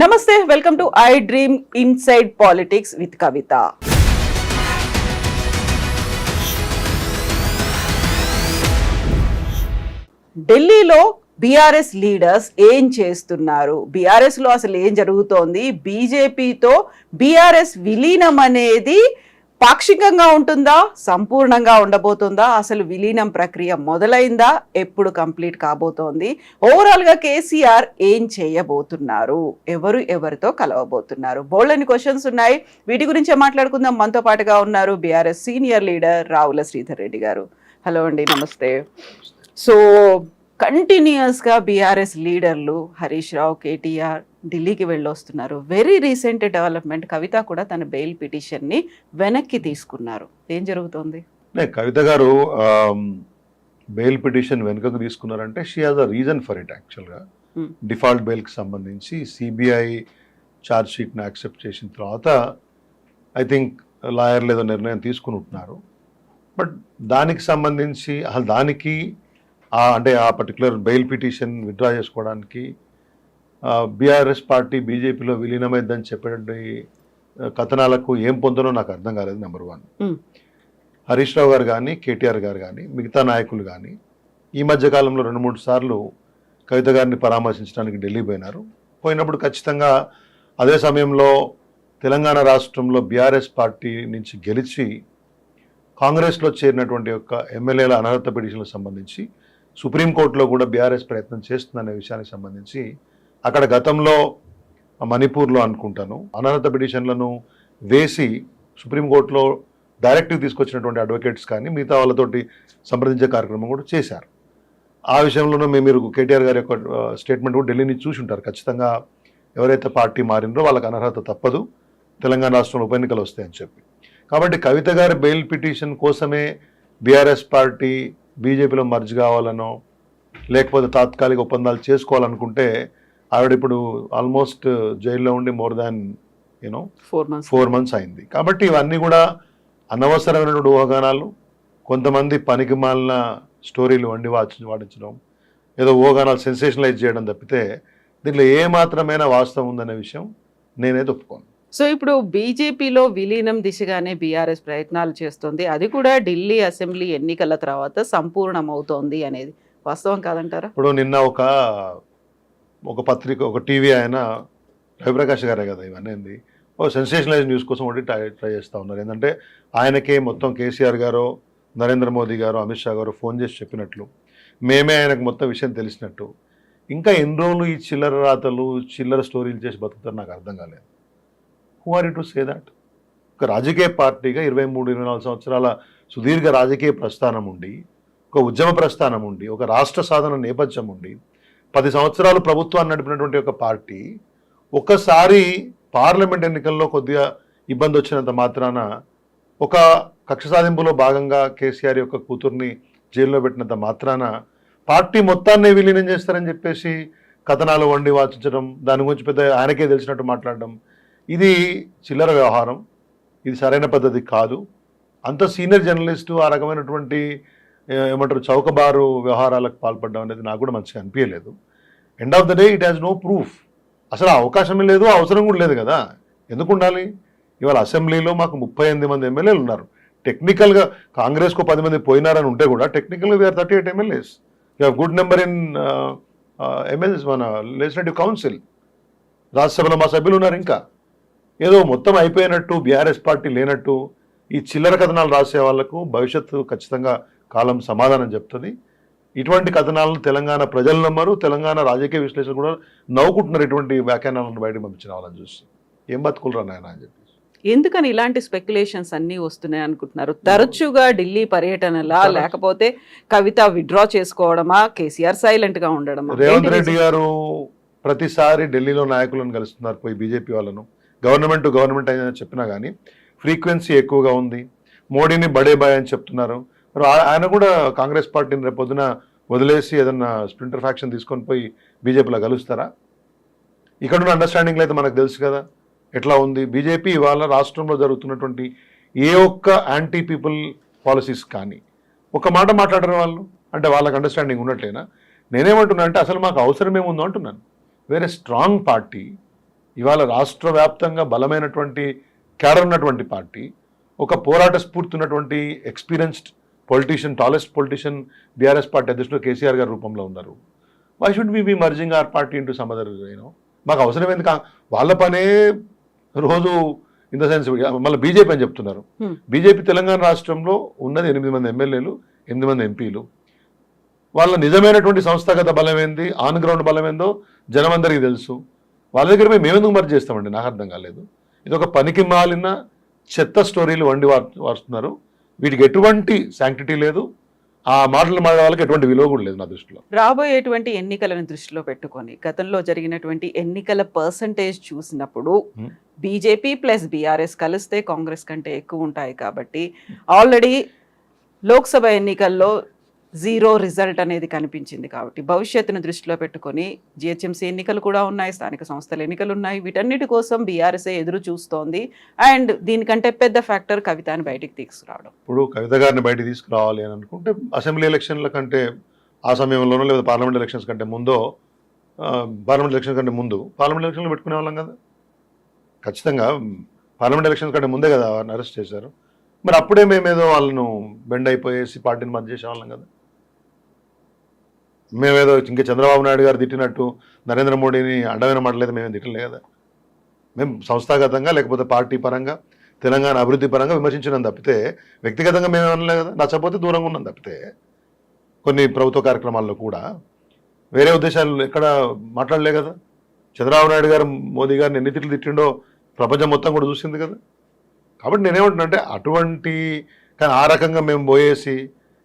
నమస్తే, welcome to I Dream Inside Politics with Kavitha. ఢిల్లీలో BRS leaders ఏం చేస్తున్నారు, బీఆర్ఎస్ లో అసలు ఏం జరుగుతోంది, బీజేపీతో బీఆర్ఎస్ విలీనం అనేది పాక్షికంగా ఉంటుందా, సంపూర్ణంగా ఉండబోతుందా, అసలు విలీనం ప్రక్రియ మొదలైందా, ఎప్పుడు కంప్లీట్ కాబోతోంది, ఓవరాల్ గా కేసీఆర్ ఏం చేయబోతున్నారు, ఎవరితో కలవబోతున్నారు, బోల్డని క్వశ్చన్స్ ఉన్నాయి. వీటి గురించే మాట్లాడుకుందాం. మనతో పాటుగా ఉన్నారు BRS senior leader Ravula Sridhar Reddy గారు. హలో అండి, నమస్తే. సో కంటిన్యూస్గా బీఆర్ఎస్ లీడర్లు హరీష్ రావు, కేటీఆర్ ఢిల్లీకి వెళ్ళొస్తున్నారు. వెరీ రీసెంట్ డెవలప్మెంట్, కవిత కూడా తన బెయిల్ పిటిషన్ని వెనక్కి తీసుకున్నారు. ఏం జరుగుతోంది? కవిత గారు బెయిల్ పిటిషన్ వెనుకకు తీసుకున్నారంటే she has a reason for it. యాక్చువల్గా డిఫాల్ట్ బెయిల్కి సంబంధించి సిబిఐ ఛార్జ్ షీట్ని యాక్సెప్ట్ చేసిన తర్వాత ఐ థింక్ లాయర్లు ఏదో నిర్ణయం తీసుకుని ఉంటున్నారు. బట్ దానికి సంబంధించి అసలు దానికి అంటే ఆ పర్టికులర్ బెయిల్ పిటిషన్ విత్డ్రా చేసుకోవడానికి బీఆర్ఎస్ పార్టీ బీజేపీలో విలీనమైందని చెప్పేటువంటి కథనాలకు ఏం పొందనో నాకు అర్థం కాలేదు. నెంబర్ వన్, హరీష్ రావు గారు కానీ కేటీఆర్ గారు కానీ మిగతా నాయకులు కానీ ఈ మధ్యకాలంలో 2-3 సార్లు కవిత గారిని పరామర్శించడానికి ఢిల్లీ పోయినారు. పోయినప్పుడు ఖచ్చితంగా అదే సమయంలో తెలంగాణ రాష్ట్రంలో బీఆర్ఎస్ పార్టీ నుంచి గెలిచి కాంగ్రెస్లో చేరినటువంటి యొక్క ఎమ్మెల్యేల అనర్హత పిటిషన్లకు సంబంధించి సుప్రీంకోర్టులో కూడా బీఆర్ఎస్ ప్రయత్నం చేస్తుందనే విషయానికి సంబంధించి అక్కడ గతంలో మణిపూర్లో అనుకుంటాను అనర్హత పిటిషన్లను వేసి సుప్రీంకోర్టులో డైరెక్ట్గా తీసుకొచ్చినటువంటి అడ్వకేట్స్ కానీ మిగతా వాళ్ళతోటి సంప్రదించే కార్యక్రమం కూడా చేశారు. ఆ విషయంలోనూ మీరు కేటీఆర్ గారి యొక్క స్టేట్మెంట్ కూడా ఢిల్లీ నుంచి చూసి ఉంటారు. ఖచ్చితంగా ఎవరైతే పార్టీ మారినరో వాళ్ళకి అనర్హత తప్పదు, తెలంగాణ రాష్ట్రంలో ఉప ఎన్నికలు వస్తాయని చెప్పి. కాబట్టి కవిత గారి బెయిల్ పిటిషన్ కోసమే బీఆర్ఎస్ పార్టీ బీజేపీలో మర్జ్ కావాలనో లేకపోతే తాత్కాలిక ఒప్పందాలు చేసుకోవాలనుకుంటే ఆవిడ ఇప్పుడు ఆల్మోస్ట్ జైల్లో ఉండి మోర్ దాన్ 4 months అయింది. కాబట్టి ఇవన్నీ కూడా అనవసరమైనటువంటి ఊహాగానాలు, కొంతమంది పనికి మాలిన స్టోరీలు వాడించడం, ఏదో ఊహాగానాలు సెన్సేషనలైజ్ చేయడం తప్పితే దీంట్లో ఏమాత్రమైన వాస్తవం ఉందనే విషయం నేనైతే ఒప్పుకోను. సో ఇప్పుడు బీజేపీలో విలీనం దిశగానే బీఆర్ఎస్ ప్రయత్నాలు చేస్తుంది, అది కూడా ఢిల్లీ అసెంబ్లీ ఎన్నికల తర్వాత సంపూర్ణమవుతోంది అనేది వాస్తవం కాదంటారా? ఇప్పుడు నిన్న ఒక పత్రిక, ఒక టీవీ ఆయన రవిప్రకాష్ గారే కదా ఇవన్నీ సెన్సేషనలైజ్ న్యూస్ కోసం ఒకటి ట్రై చేస్తూ ఉన్నారు. ఏంటంటే ఆయనకే మొత్తం కేసీఆర్ గారు, నరేంద్ర మోదీ గారు, అమిత్ షా గారు ఫోన్ చేసి చెప్పినట్లు, మేమే ఆయనకు మొత్తం విషయం తెలిసినట్టు. ఇంకా ఎన్ని రోజులు ఈ చిల్లర రాతలు, చిల్లర స్టోరీలు చేసి బతుకుతారు నాకు అర్థం కాలేదు. Who are you to say that? ఒక రాజకీయ పార్టీగా 23-24 సంవత్సరాల సుదీర్ఘ రాజకీయ ప్రస్థానం ఉండి, ఒక ఉద్యమ ప్రస్థానం ఉండి, ఒక రాష్ట్ర సాధన నేపథ్యం ఉండి 10 సంవత్సరాలు ప్రభుత్వాన్ని నడిపినటువంటి ఒక పార్టీ ఒకసారి పార్లమెంట్ ఎన్నికల్లో కొద్దిగా ఇబ్బంది వచ్చినంత మాత్రాన, ఒక కక్ష సాధింపులో భాగంగా కేసీఆర్ యొక్క కూతుర్ని జైల్లో పెట్టినంత మాత్రాన పార్టీ మొత్తాన్ని విలీనం చేస్తారని చెప్పేసి కథనాలు వండి వాచించడం, దాని గురించి పెద్ద ఆయనకే తెలిసినట్టు మాట్లాడడం, ఇది చిల్లర వ్యవహారం, ఇది సరైన పద్ధతి కాదు. అంత సీనియర్ జర్నలిస్టు ఆ రకమైనటువంటి ఏమంటారు చౌకబారు వ్యవహారాలకు పాల్పడడం అనేది నాకు కూడా మంచిగా అనిపించలేదు. End of the day it has no proof. అసలు అవకాశమే లేదు, అవసరం కూడా లేదు కదా. ఎందుకు ఉండాలి? ఇవాళ అసెంబ్లీలో మాకు 38 మంది ఎమ్మెల్యేలు ఉన్నారు. టెక్నికల్గా కాంగ్రెస్కు 10 మంది పోయినారని ఉంటే కూడా టెక్నికల్గా we are 38 MLAs. You have good number in MLAs, మన లెజిస్లేటివ్ కౌన్సిల్, రాజ్యసభలో మా సభ్యులు ఉన్నారు. ఇంకా ఏదో మొత్తం అయిపోయినట్టు, బీఆర్ఎస్ పార్టీ లేనట్టు ఈ చిల్లర కథనాలు రాసే వాళ్లకు భవిష్యత్తు ఖచ్చితంగా కాలం సమాధానం చెప్తుంది. ఇటువంటి కథనాలను తెలంగాణ ప్రజలు నమ్మరు, తెలంగాణ రాజకీయ విశ్లేషకులు కూడా నవ్వుకుంటున్నారు. ఇటువంటి వ్యాఖ్యానాలను బయటకు పంపించిన వాళ్ళని చూసి ఏం బతుకులరా నాయన అని చెప్పి. ఎందుకని ఇలాంటి స్పెక్యులేషన్స్ అన్నీ వస్తున్నాయి అనుకుంటున్నారు? తరచుగా ఢిల్లీ పర్యటనలా, లేకపోతే కవిత విత్డ్రా చేసుకోవడమా, కేసీఆర్ సైలెంట్ గా ఉండడమా? రేవంత్ రెడ్డి గారు ప్రతిసారి ఢిల్లీలో నాయకులను కలుస్తున్నారు, పోయి బీజేపీ వాళ్ళను, గవర్నమెంట్ టు గవర్నమెంట్ అని చెప్పినా కానీ ఫ్రీక్వెన్సీ ఎక్కువగా ఉంది. మోడీని బడే బాయ్ అని చెప్తున్నారు. మరి ఆయన కూడా కాంగ్రెస్ పార్టీని రేపొద్దున వదిలేసి ఏదన్నా స్ప్లింటర్ ఫ్యాక్షన్ తీసుకొని పోయి బీజేపీలో కలుస్తారా? ఇక్కడున్న అండర్స్టాండింగ్లో అయితే మనకు తెలుసు కదా ఎట్లా ఉంది. బీజేపీ ఇవాళ రాష్ట్రంలో జరుగుతున్నటువంటి ఏ ఒక్క యాంటీ పీపుల్ పాలసీస్ కానీ ఒక మాట మాట్లాడరు వాళ్ళు, అంటే వాళ్ళకి అండర్స్టాండింగ్ ఉన్నట్లేనా? నేనేమంటున్నా అంటే అసలు మాకు అవసరం ఏముందో అంటున్నాను. వేరే స్ట్రాంగ్ పార్టీ ఇవాళ రాష్ట్ర వ్యాప్తంగా బలమైనటువంటి క్యాడర్ ఉన్నటువంటి పార్టీ, ఒక పోరాట స్ఫూర్తి ఉన్నటువంటి experienced politician, tallest politician BRS party అధ్యక్షుడు కేసీఆర్ గారి రూపంలో ఉన్నారు. Why should be merging our party into some other మాకు అవసరం ఎందుకు? వాళ్ళ పనే రోజు ఇన్ ద సెన్స్ మళ్ళీ బీజేపీ అని చెప్తున్నారు. బీజేపీ తెలంగాణ రాష్ట్రంలో ఉన్నది 8 మంది ఎమ్మెల్యేలు, 8 మంది ఎంపీలు. వాళ్ళ నిజమైనటువంటి సంస్థాగత బలం ఏంది, ఆన్ గ్రౌండ్ బలం ఏందో జనం అందరికీ తెలుసు. వాళ్ళ దగ్గర మేమెందుకు మర్చి చేస్తామండి? నాకు అర్థం కాలేదు. ఇది ఒక పనికి మాలిన చెత్త స్టోరీలు వండి వారుస్తున్నారు. వీటికి ఎటువంటి శాంక్టిటీ లేదు. ఆ మాటలు మాట్లాడే వాళ్ళకి ఎటువంటి విలువ కూడా లేదు నా దృష్టిలో. రాబోయేటువంటి ఎన్నికలను దృష్టిలో పెట్టుకొని గతంలో జరిగినటువంటి ఎన్నికల పర్సంటేజ్ చూసినప్పుడు బీజేపీ ప్లస్ బీఆర్ఎస్ కలిస్తే కాంగ్రెస్ కంటే ఎక్కువ ఉంటాయి కాబట్టి ఆల్రెడీ లోక్సభ ఎన్నికల్లో 0 రిజల్ట్ అనేది కనిపించింది. కాబట్టి భవిష్యత్తును దృష్టిలో పెట్టుకొని జిహెచ్ఎంసీ ఎన్నికలు కూడా ఉన్నాయి, స్థానిక సంస్థల ఎన్నికలు ఉన్నాయి. వీటన్నిటి కోసం బీఆర్ఎస్ఏ ఎదురు చూస్తోంది. అండ్ దీనికంటే పెద్ద ఫ్యాక్టర్ కవితని బయటికి తీసుకురావడం. ఇప్పుడు కవిత గారిని బయటికి తీసుకురావాలి అని అనుకుంటే అసెంబ్లీ ఎలక్షన్ల కంటే ఆ సమయంలోనో లేదా పార్లమెంట్ ఎలక్షన్స్ కంటే ముందో, పార్లమెంట్ ఎలక్షన్ కంటే ముందు పార్లమెంట్ ఎలక్షన్లు పెట్టుకునే వాళ్ళం కదా. ఖచ్చితంగా పార్లమెంట్ ఎలక్షన్స్ కంటే ముందే కదా అరెస్ట్ చేశారు. మరి అప్పుడే మేమేదో వాళ్ళను బెండ్ అయిపోయేసి పార్టీని బంద్ చేసేవాళ్ళం కదా. మేమేదో ఇంకా చంద్రబాబు నాయుడు గారు తిట్టినట్టు నరేంద్ర మోడీని అడ్డమైన మాటలేదు మేమేం తిట్టలే కదా. మేము సంస్థాగతంగా లేకపోతే పార్టీ పరంగా తెలంగాణ అభివృద్ధి పరంగా విమర్శించినాం తప్పితే వ్యక్తిగతంగా మేము అనలే కదా. నచ్చకపోతే దూరంగా ఉన్నాం తప్పితే కొన్ని ప్రభుత్వ కార్యక్రమాల్లో కూడా వేరే ఉద్దేశాలు ఎక్కడ మాట్లాడలే కదా. చంద్రబాబు నాయుడు గారు మోదీ గారిని ఎన్ని తిట్లు తిట్టిండో ప్రపంచం మొత్తం కూడా చూసింది కదా. కాబట్టి నేనేమంటున్నా అంటే అటువంటి కానీ ఆ రకంగా మేము పోయేసి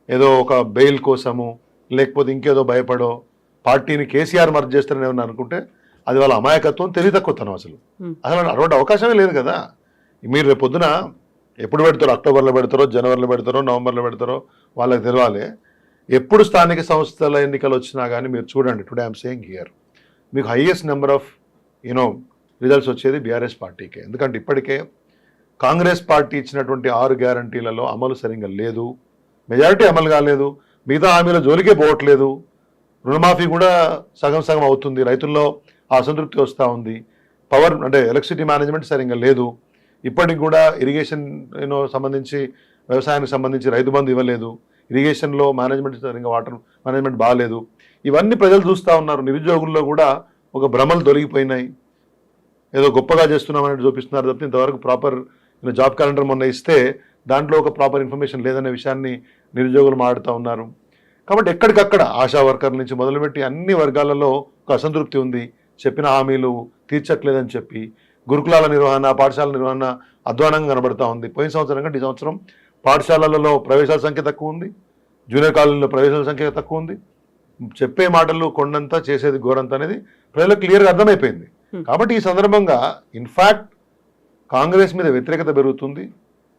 ఏదో ఒక బెయిల్ కోసము లేకపోతే ఇంకేదో భయపడో పార్టీని కేసీఆర్ మర్జ్ చేస్తారని ఏమన్నా అనుకుంటే అది వాళ్ళ అమాయకత్వం, తెలివి తక్కువతనం. అసలు అటువంటి అవకాశమే లేదు కదా. మీరు రేపు పొద్దున ఎప్పుడు పెడతారో, అక్టోబర్లో పెడతారో, జనవరిలో పెడతారో, నవంబర్లో పెడతారో వాళ్ళకి తెలవాలి. ఎప్పుడు స్థానిక సంస్థల ఎన్నికలు వచ్చినా కానీ మీరు చూడండి, టుడే ఐఎమ్ సేయింగ్ హియర్, మీకు హైయెస్ట్ నెంబర్ ఆఫ్ రిజల్ట్స్ వచ్చేది బీఆర్ఎస్ పార్టీకే. ఎందుకంటే ఇప్పటికే కాంగ్రెస్ పార్టీ ఇచ్చినటువంటి 6 గ్యారంటీలలో అమలు సరిగ్గా లేదు, మెజారిటీ అమలు కాలేదు, మిగతా హామీల జోలికే పోవట్లేదు. రుణమాఫీ కూడా సగం సగం అవుతుంది, రైతుల్లో అసంతృప్తి వస్తూ ఉంది. పవర్ అంటే ఎలక్ట్రిసిటీ మేనేజ్మెంట్ సరిగ్గా లేదు. ఇప్పటికి కూడా ఇరిగేషన్ సంబంధించి వ్యవసాయానికి సంబంధించి రైతు బంధు ఇవ్వలేదు. ఇరిగేషన్లో మేనేజ్మెంట్ సరిగ్గా వాటర్ మేనేజ్మెంట్ బాగాలేదు. ఇవన్నీ ప్రజలు చూస్తూ ఉన్నారు. నిరుద్యోగుల్లో కూడా ఒక భ్రమలు తొలగిపోయినాయి. ఏదో గొప్పగా చేస్తున్నామని చూపిస్తున్నారు తప్పితే ఇంతవరకు ప్రాపర్ జాబ్ క్యాలెండర్ మొన్న ఇస్తే దాంట్లో ఒక ప్రాపర్ ఇన్ఫర్మేషన్ లేదనే విషయాన్ని నిరుద్యోగులు మాట్లాడుతూ ఉన్నారు. కాబట్టి ఎక్కడికక్కడ ఆశా వర్కర్ల నుంచి మొదలుపెట్టి అన్ని వర్గాలలో ఒక అసంతృప్తి ఉంది. చెప్పిన హామీలు తీర్చట్లేదని చెప్పి గురుకులాల నిర్వహణ, పాఠశాల నిర్వహణ అధ్వానంగా కనబడుతూ ఉంది. పోయిన సంవత్సరం కంటే ఈ సంవత్సరం పాఠశాలలలో ప్రవేశాల సంఖ్య తక్కువ ఉంది, జూనియర్ కాలేజీలో ప్రవేశాల సంఖ్య తక్కువ ఉంది. చెప్పే మాటలు కొండంత, చేసేది గోరంత అనేది ప్రజలకు క్లియర్గా అర్థమైపోయింది. కాబట్టి ఈ సందర్భంగా ఇన్ఫ్యాక్ట్ కాంగ్రెస్ మీద వ్యతిరేకత పెరుగుతుంది,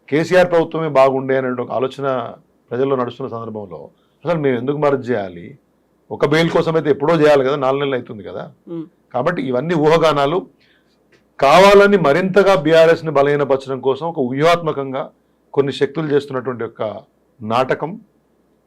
కేసీఆర్ ప్రభుత్వమే బాగుండే అనే ఒక ఆలోచన ప్రజల్లో నడుస్తున్న సందర్భంలో అసలు మేము ఎందుకు మర్జ్ చేయాలి? ఒక బెయిల్ కోసం అయితే ఎప్పుడో చేయాలి కదా, 4 నెలలు అవుతుంది కదా. కాబట్టి ఇవన్నీ ఊహాగానాలు. కావాలని మరింతగా బీఆర్ఎస్ని బలహీనపరచడం కోసం ఒక వ్యూహాత్మకంగా కొన్ని శక్తులు చేస్తున్నటువంటి ఒక నాటకం,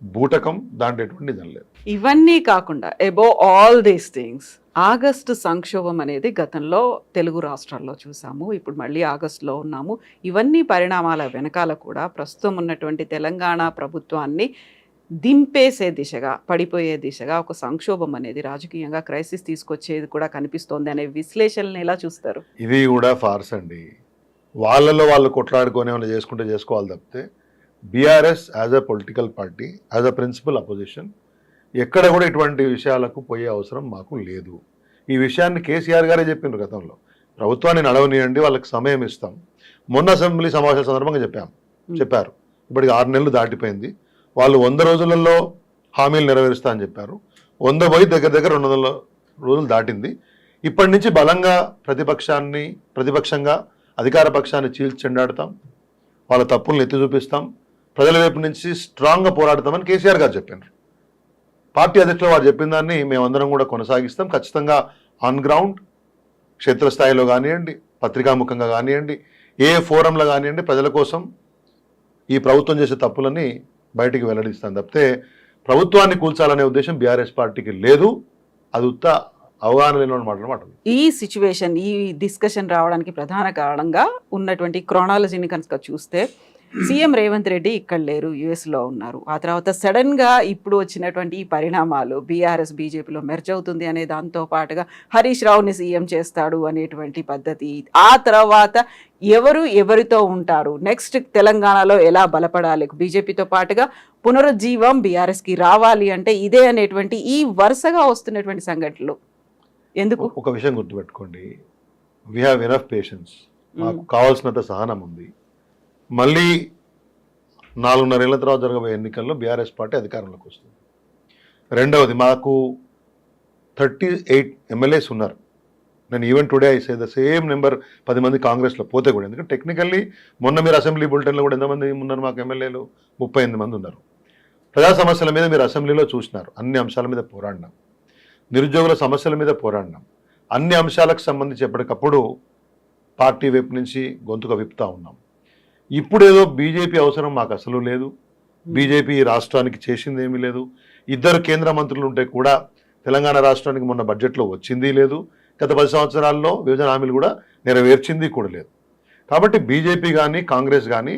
బూటకం, దాంట్లో ఎటువంటి నిజం లేదు. ఇవన్నీ కాకుండా above all these things August సంక్షోభం అనేది గతంలో తెలుగు రాష్ట్రాల్లో చూసాము, ఇప్పుడు మళ్ళీ ఆగస్టులో ఉన్నాము. ఇవన్నీ పరిణామాల వెనకాల కూడా ప్రస్తుతం ఉన్నటువంటి తెలంగాణ ప్రభుత్వాన్ని దింపేసే దిశగా, పడిపోయే దిశగా ఒక సంక్షోభం అనేది రాజకీయంగా క్రైసిస్ తీసుకొచ్చేది కూడా కనిపిస్తోంది అనే విశ్లేషణలు ఎలా చూస్తారు? ఇది కూడా ఫార్స్ అండి. వాళ్ళలో వాళ్ళు కొట్లాడుకొని ఏమైనా చేసుకుంటే చేసుకోవాలి తప్పితే BRS as a political party, as a principal opposition ఎక్కడ కూడా ఇటువంటి విషయాలకు పోయే అవసరం మాకు లేదు. ఈ విషయాన్ని కేసీఆర్ గారే చెప్పిండ్రు గతంలో. ప్రభుత్వాన్ని నడవనియండి, వాళ్ళకి సమయం ఇస్తాం. మొన్న అసెంబ్లీ సమావేశాల సందర్భంగా చెప్పారు. ఇప్పటికి 6 నెలలు దాటిపోయింది. వాళ్ళు 100 రోజులలో హామీలు నెరవేరుస్తా అని చెప్పారు. 100 పోయి దగ్గర 200 రోజులు దాటింది. ఇప్పటి నుంచి బలంగా ప్రతిపక్షంగా అధికార పక్షాన్ని చీల్చెండాడుతాం, వాళ్ళ తప్పులను ఎత్తి చూపిస్తాం, ప్రజల వైపు నుంచి స్ట్రాంగ్గా పోరాడతామని కేసీఆర్ గారు చెప్పారు. పార్టీ అధ్యక్షులు వారు చెప్పిన దాన్ని మేమందరం కూడా కొనసాగిస్తాం. ఖచ్చితంగా ఆన్ గ్రౌండ్ క్షేత్రస్థాయిలో కానివ్వండి, పత్రికాముఖంగా కానివ్వండి, ఏ ఫోరంలో కానివ్వండి, ప్రజల కోసం ఈ ప్రభుత్వం చేసే తప్పులని బయటికి వెల్లడిస్తాను తప్పితే ప్రభుత్వాన్ని కూల్చాలనే ఉద్దేశం బీఆర్ఎస్ పార్టీకి లేదు. అది ఉత్త అవగాహన లేని మాట్లాడమాట. ఈ సిచ్యువేషన్, ఈ డిస్కషన్ రావడానికి ప్రధాన కారణంగా ఉన్నటువంటి క్రోనాలజీని కనుక చూస్తే సీఎం రేవంత్ రెడ్డి ఇక్కడ లేరు, యుఎస్లో ఉన్నారు. ఆ తర్వాత సడన్గా ఇప్పుడు వచ్చినటువంటి ఈ పరిణామాలు, బీఆర్ఎస్ బీజేపీలో మెర్జ్ అవుతుంది అనే దాంతో పాటుగా హరీష్ రావుని సీఎం చేస్తాడు అనేటువంటి పద్ధతి, ఆ తర్వాత ఎవరితో ఉంటారు, నెక్స్ట్ తెలంగాణలో ఎలా బలపడాలి, బీజేపీతో పాటుగా పునరుజ్జీవం బీఆర్ఎస్కి రావాలి అంటే ఇదే అనేటువంటి ఈ వరుసగా వస్తున్నటువంటి సంఘటనలు ఎందుకు? ఒక విషయం గుర్తుపెట్టుకోండి, వీ హ్యావ్ ఎనఫ్ పేషెన్స్, మాకు కావాల్సినంత సహనం ఉంది. మళ్ళీ 4.5 ఏళ్ల తర్వాత జరగబోయే ఎన్నికల్లో బీఆర్ఎస్ పార్టీ అధికారంలోకి వస్తుంది. రెండవది, మాకు 38 ఎమ్మెల్యేస్ ఉన్నారు. నేను even today I say the same number 10 మంది కాంగ్రెస్లో పోతే కూడా, ఎందుకంటే టెక్నికల్లీ మొన్న మీరు అసెంబ్లీ బులెటిన్లో కూడా ఎంతమంది ఉన్నారు మాకు ఎమ్మెల్యేలు? 38 మంది ఉన్నారు. ప్రజా సమస్యల మీద మీరు అసెంబ్లీలో చూసినారు, అన్ని అంశాల మీద పోరాడినాం. నిరుద్యోగుల సమస్యల మీద పోరాడినాం. అన్ని అంశాలకు సంబంధించి ఎప్పటికప్పుడు పార్టీ వైపు నుంచి గొంతుక విప్పుతా ఉన్నాం. ఇప్పుడు ఏదో బీజేపీ అవసరం మాకు అసలు లేదు, బీజేపీ రాష్ట్రానికి చేసింది ఏమీ లేదు, 2 కేంద్ర మంత్రులు ఉంటే కూడా తెలంగాణ రాష్ట్రానికి మొన్న బడ్జెట్లో వచ్చింది లేదు, గత 10 సంవత్సరాల్లో విభజన హామీలు కూడా నెరవేర్చింది కూడా లేదు. కాబట్టి బీజేపీ కానీ కాంగ్రెస్ కానీ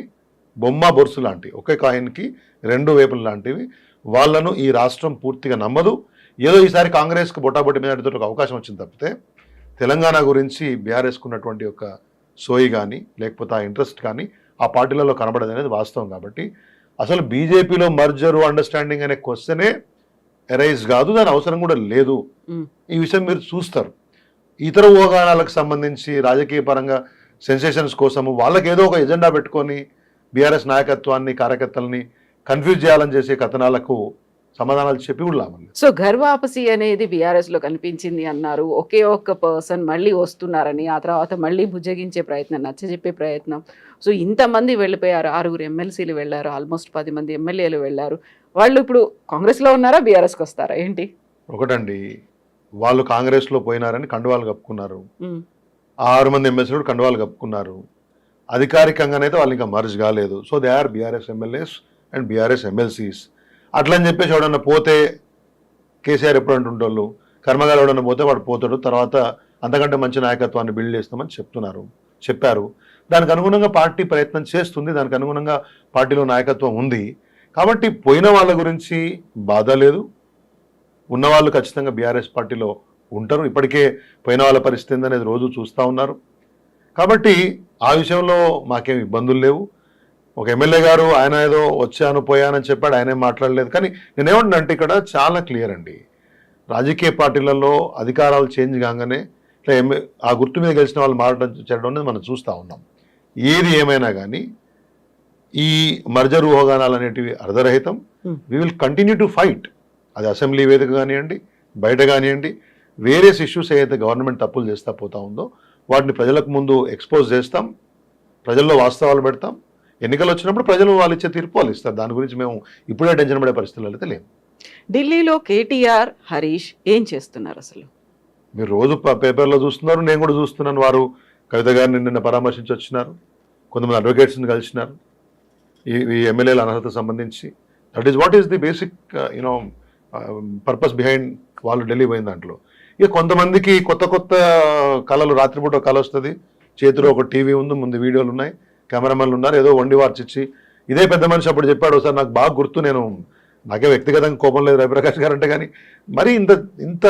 బొమ్మ బొరుసు లాంటి, ఒకే కాయిన్కి 2 వైపులు లాంటివి. వాళ్ళను ఈ రాష్ట్రం పూర్తిగా నమ్మదు. ఏదో ఈసారి కాంగ్రెస్కి బొటాబొట్టి మీద ఒక అవకాశం వచ్చింది తప్పితే తెలంగాణ గురించి బీఆర్ఎస్కు ఉన్నటువంటి ఒక సోయి కానీ లేకపోతే ఆ ఇంట్రెస్ట్ కానీ ఆ పార్టీలలో కనబడదు అనేది వాస్తవం. కాబట్టి అసలు బీజేపీలో మర్జరు అండర్స్టాండింగ్ అనే క్వశ్చనే ఎరైజ్ కాదు, దాని అవసరం కూడా లేదు. ఈ విషయం మీరు చూస్తారు. ఇతర ఊహాగానాలకు సంబంధించి రాజకీయ పరంగా సెన్సేషన్స్ కోసము వాళ్ళకి ఏదో ఒక ఎజెండా పెట్టుకొని బీఆర్ఎస్ నాయకత్వాన్ని కార్యకర్తల్ని కన్ఫ్యూజ్ చేయాలని చేసే కథనాలకు సమాధానాలు చెప్పి కూడా లాభం. సో ఘర్వాపసి అనేది బీఆర్ఎస్ లో కనిపించింది అన్నారు. ఒకే ఒక్క పర్సన్ మళ్ళీ వస్తున్నారని, ఆ తర్వాత మళ్ళీ బుజ్జగించే ప్రయత్నం, నచ్చజెప్పే ప్రయత్నం. సో ఇంతమంది వెళ్ళిపోయారు, 6 ఎమ్మెల్సీలు వెళ్ళారు, ఆల్మోస్ట్ 10 మంది ఎమ్మెల్యేలు వెళ్ళారు. వాళ్ళు ఇప్పుడు కాంగ్రెస్లో ఉన్నారా, బీఆర్ఎస్కి వస్తారా ఏంటి? ఒకటండి, వాళ్ళు కాంగ్రెస్లో పోయినారని కండువాలు కప్పుకున్నారు. 6 మంది ఎమ్మెల్సీలు కండువాలు కప్పుకున్నారు. అధికారికంగానైతే వాళ్ళు ఇంకా మర్జ్ కాలేదు. So they are BRS MLAs and BRS MLCs. అట్లని చెప్పేసి ఎవడన్నా పోతే కేసీఆర్ ఎప్పుడు అంటుంటోళ్ళు, కర్మగారు ఎవడన్నా పోతే వాడు పోతాడు, తర్వాత అంతకంటే మంచి నాయకత్వాన్ని బిల్డ్ చేస్తామని చెప్పారు. దానికి అనుగుణంగా పార్టీ ప్రయత్నం చేస్తుంది, దానికి అనుగుణంగా పార్టీలో నాయకత్వం ఉంది. కాబట్టి పోయిన వాళ్ళ గురించి బాధ లేదు, ఉన్నవాళ్ళు ఖచ్చితంగా బీఆర్ఎస్ పార్టీలో ఉంటారు. ఇప్పటికే పోయిన వాళ్ళ పరిస్థితి ఏందనేది రోజు చూస్తూ ఉన్నారు. కాబట్టి ఆ విషయంలో మాకేం ఇబ్బందులు లేవు. ఒక ఎమ్మెల్యే గారు ఆయన ఏదో వచ్చాను పోయానని చెప్పాడు, ఆయనే మాట్లాడలేదు. కానీ నేనేమంటున్నా అంటే ఇక్కడ చాలా క్లియర్ అండి, రాజకీయ పార్టీలలో అధికారాలు చేంజ్ కాగానే ఇట్లా ఆ గుర్తు మీద గెలిచిన వాళ్ళు మారడం చేయడం అనేది మనం చూస్తూ ఉన్నాం. ఏది ఏమైనా కానీ ఈ మర్జర్ ఊహాగానాలు అనేటివి అర్ధరహితం. We will continue to fight. అది అసెంబ్లీ వేదిక కానివ్వండి, బయట కానివ్వండి, వేరియస్ ఇష్యూస్ ఏదైతే గవర్నమెంట్ తప్పులు చేస్తా పోతా ఉందో వాటిని ప్రజలకు ముందు ఎక్స్పోజ్ చేస్తాం, ప్రజల్లో వాస్తవాలు పెడతాం. ఎన్నికలు వచ్చినప్పుడు ప్రజలు వాళ్ళు ఇచ్చే తీర్పు వాళ్ళు ఇస్తారు. దాని గురించి మేము ఇప్పుడే టెన్షన్ పడే పరిస్థితులు అయితే లేవు. ఢిల్లీలో కేటీఆర్, హరీష్ ఏం చేస్తున్నారు అసలు? మీరు రోజు పేపర్లో చూస్తున్నారు, నేను కూడా చూస్తున్నాను. వారు కవిత గారిని నిన్న పరామర్శించి వచ్చినారు, కొంతమంది అడ్వకేట్స్ని కలిసినారు ఈ ఎమ్మెల్యేల అనర్హత సంబంధించి. That is what is the basic purpose behind వాళ్ళు ఢిల్లీ పోయిన దాంట్లో. ఇక కొంతమందికి కొత్త కళలు, రాత్రిపూట కళ వస్తుంది, చేతిలో ఒక టీవీ ఉంది, ముందు వీడియోలు ఉన్నాయి, కెమెరామెన్లు ఉన్నారు, ఏదో వండి వార్చిచ్చి ఇదే పెద్ద మనిషి అప్పుడు చెప్పాడు సార్, నాకు బాగా గుర్తు, నాకే వ్యక్తిగతంగా కోపం లేదు రవిప్రకాష్ గారు అంటే, కానీ మరి ఇంత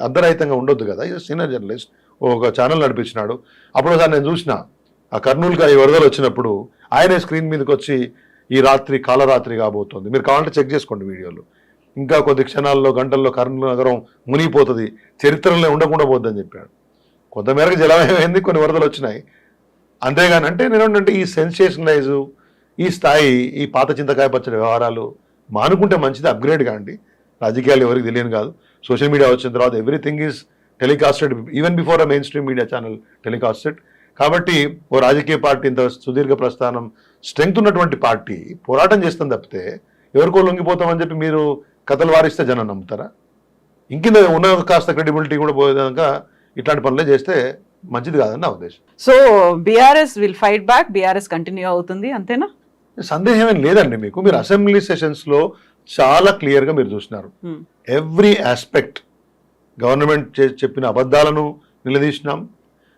అర్ధరహితంగా ఉండొద్దు కదా. ఇది సీనియర్ జర్నలిస్ట్, ఒక ఛానల్ నడిపించినాడు. అప్పుడు సార్ నేను చూసిన ఆ కర్నూలుకి ఈ వరదలు వచ్చినప్పుడు ఆయనే స్క్రీన్ మీదకి వచ్చి ఈ రాత్రి కాలరాత్రి కాబోతుంది, మీరు కావాలంటే చెక్ చేసుకోండి వీడియోలు, ఇంకా కొద్ది క్షణాల్లో గంటల్లో కర్నూలు నగరం మునిగిపోతుంది, చరిత్రలో ఉండకుండా పోద్దని చెప్పాడు. కొంతమేరకు జలమయమైంది, కొన్ని వరదలు వచ్చినాయి, అంతేగాని అంటే నేనేంటంటే ఈ సెన్సేషనలైజు, ఈ స్థాయి, ఈ పాత చింతకాయ పచ్చడి వ్యవహారాలు మానుకుంటే మంచిది. అప్గ్రేడ్ కాండి, రాజకీయాలు ఎవరికి తెలియని కాదు. సోషల్ మీడియా వచ్చిన తర్వాత everything is telecasted, even before a main stream media channel telecasted. కాబట్టి ఓ రాజకీయ పార్టీ ఇంత సుదీర్ఘ ప్రస్థానం, స్ట్రెంగ్త్ ఉన్నటువంటి పార్టీ పోరాటం చేస్తాం తప్పితే ఎవరికో లొంగిపోతామని చెప్పి మీరు కథలు వారిస్తే జనం నమ్ముతారా? ఇంకింద ఉన్న కాస్త క్రెడిబిలిటీ కూడా పోయేదాకా ఇట్లాంటి పనులే చేస్తే మంచిది కాదని నా ఉద్దేశం. So BRS will fight back, BRS continue అవుతుంది, అంతేనా? సందేహం ఏం లేదండి. మీరు అసెంబ్లీ సెషన్స్ లో చాలా క్లియర్ గా మీరు చూసినారు, ఎవ్రీ ఆస్పెక్ట్ గవర్నమెంట్ చెప్పిన అబద్ధాలను నిలదీసినాం.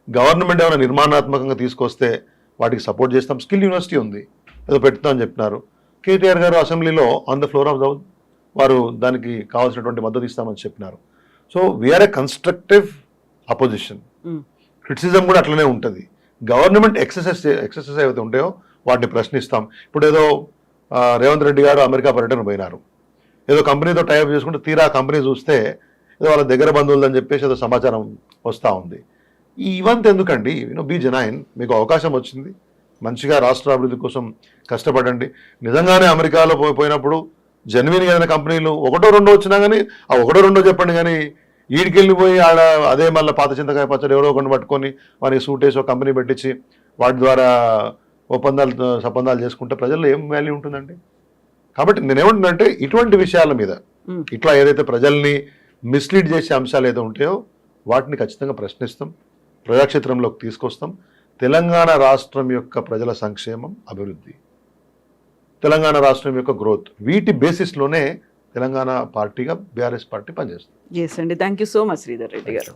గవర్నమెంట్ ఏమైనా నిర్మాణాత్మకంగా తీసుకొస్తే వాటికి సపోర్ట్ చేస్తాం. స్కిల్ యూనివర్సిటీ ఉంది, ఏదో పెడతామని చెప్పినారు. కేటీఆర్ గారు అసెంబ్లీలో on the floor of the వారు దానికి కావాల్సినటువంటి మద్దతు ఇస్తామని చెప్పినారు. So we are a constructive opposition. Criticism కూడా అట్లనే ఉంటుంది. గవర్నమెంట్ ఎక్సెసెస్ ఏవైతే ఉంటాయో వాటిని ప్రశ్నిస్తాం. ఇప్పుడు ఏదో రేవంత్ రెడ్డి గారు అమెరికా పర్యటన పోయినారు, ఏదో కంపెనీతో టైప్ చేసుకుంటే తీరా కంపెనీ చూస్తే ఏదో వాళ్ళ దగ్గర బంధువులని చెప్పేసి ఏదో సమాచారం వస్తూ ఉంది. ఇవంతా ఎందుకండి? Be genuine. మీకు అవకాశం వచ్చింది, మంచిగా రాష్ట్ర అభివృద్ధి కోసం కష్టపడండి. నిజంగానే అమెరికాలో పోయినప్పుడు జెన్యున్గా ఏదైనా కంపెనీలు ఒకటో రెండో వచ్చినా కానీ ఆ ఒకటో రెండో చెప్పండి, కానీ ఈడికెళ్ళిపోయి ఆడ అదే మళ్ళీ పాత చింతకాయ పచ్చడి ఎవరో కొన్ని పట్టుకొని వారికి సూట్ వేసి ఒక కంపెనీ పెట్టించి వాటి ద్వారా సప్పందాలు చేసుకుంటే ప్రజల్లో ఏం వాల్యూ ఉంటుందండి? కాబట్టి నేనేమంటున్నానంటే ఇటువంటి విషయాల మీద ఇట్లా ఏదైతే ప్రజల్ని మిస్లీడ్ చేసే అంశాలు ఏదో ఉంటాయో వాటిని ఖచ్చితంగా ప్రశ్నిస్తాం, ప్రజాక్షేత్రంలోకి తీసుకొస్తాం. తెలంగాణ రాష్ట్రం యొక్క ప్రజల సంక్షేమం, అభివృద్ధి, తెలంగాణ రాష్ట్రం యొక్క గ్రోత్, వీటి బేసిస్లోనే తెలంగాణ పార్టీగా బీఆర్ఎస్ పార్టీ పనిచేస్తుంది. ఎస్ అండి, thank you so much Sridhar Reddy గారు.